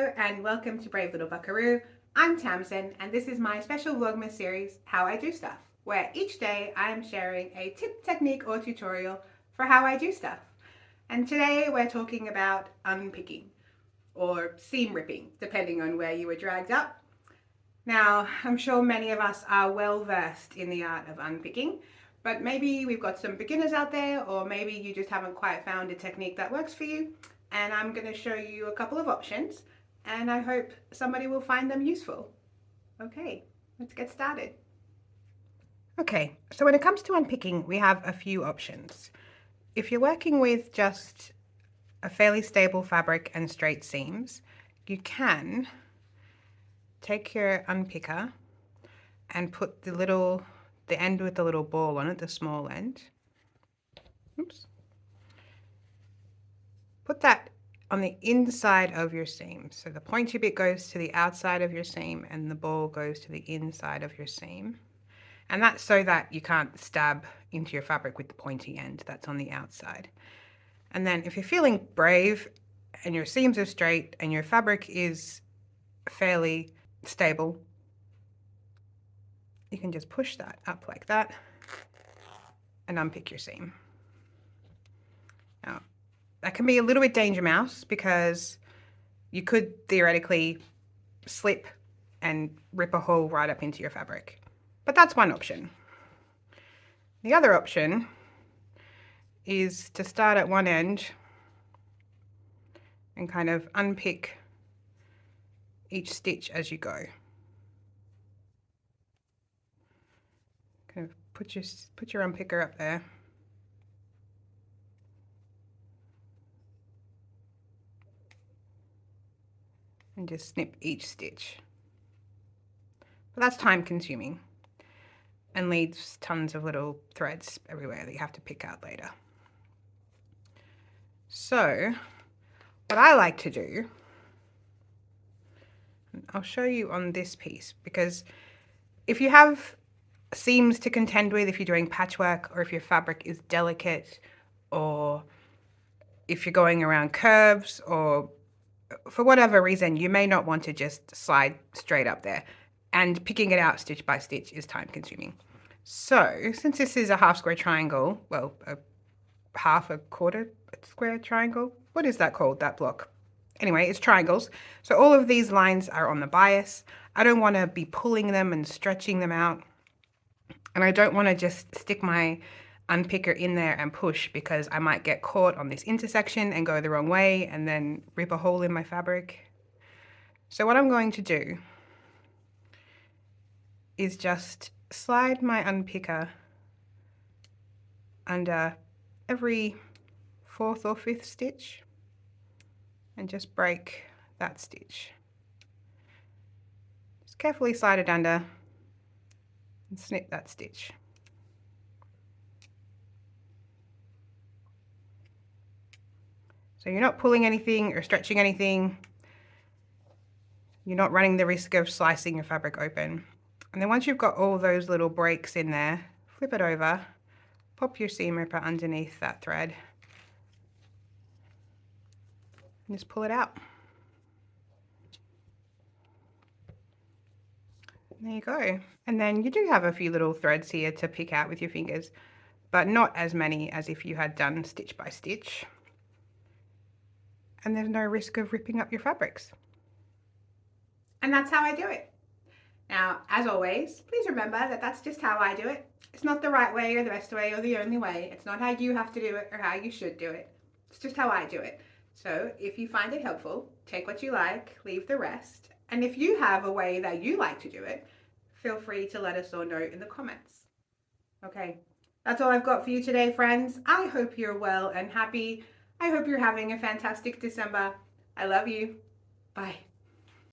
Hello and welcome to Brave Little Buckaroo. I'm Tamsin and this is my special Vlogmas series, How I Do Stuff, where each day I am sharing a tip, technique or tutorial for how I do stuff. And today we're talking about unpicking or seam ripping, depending on where you were dragged up. Now, I'm sure many of us are well versed in the art of unpicking, but maybe we've got some beginners out there, or maybe you just haven't quite found a technique that works for you. And I'm going to show you a couple of options and I hope somebody will find them useful. Okay, let's get started. Okay, so when it comes to unpicking, we have a few options. If you're working with just a fairly stable fabric and straight seams, you can take your unpicker and put the end with the little ball on it, the small end. Oops. Put that on the inside of your seam. So the pointy bit goes to the outside of your seam and the ball goes to the inside of your seam. And that's so that you can't stab into your fabric with the pointy end that's on the outside. And then if you're feeling brave and your seams are straight and your fabric is fairly stable, you can just push that up like that and unpick your seam. Now, that can be a little bit danger mouse because you could theoretically slip and rip a hole right up into your fabric. But that's one option. The other option is to start at one end and kind of unpick each stitch as you go. Kind of put your unpicker up there. And just snip each stitch. But that's time consuming and leaves tons of little threads everywhere that you have to pick out later. So what I like to do, I'll show you on this piece, because if you have seams to contend with, if you're doing patchwork, or if your fabric is delicate, or if you're going around curves, or for whatever reason, you may not want to just slide straight up there, and picking it out stitch by stitch is time consuming. So since this is a half square triangle, well, a quarter square triangle, what is that called, that block? Anyway, it's triangles. So all of these lines are on the bias. I don't want to be pulling them and stretching them out. And I don't want to just stick my unpicker in there and push, because I might get caught on this intersection and go the wrong way and then rip a hole in my fabric. So what I'm going to do is just slide my unpicker under every 4th or 5th stitch and just break that stitch. Just carefully slide it under and snip that stitch. So you're not pulling anything or stretching anything. You're not running the risk of slicing your fabric open. And then once you've got all those little breaks in there, flip it over, pop your seam ripper underneath that thread, and just pull it out. There you go. And then you do have a few little threads here to pick out with your fingers, but not as many as if you had done stitch by stitch. And there's no risk of ripping up your fabrics. And that's how I do it. Now, as always, please remember that that's just how I do it. It's not the right way or the best way or the only way. It's not how you have to do it or how you should do it. It's just how I do it. So if you find it helpful, take what you like, leave the rest. And if you have a way that you like to do it, feel free to let us all know in the comments. Okay, that's all I've got for you today, friends. I hope you're well and happy. I hope you're having a fantastic December. I love you. Bye.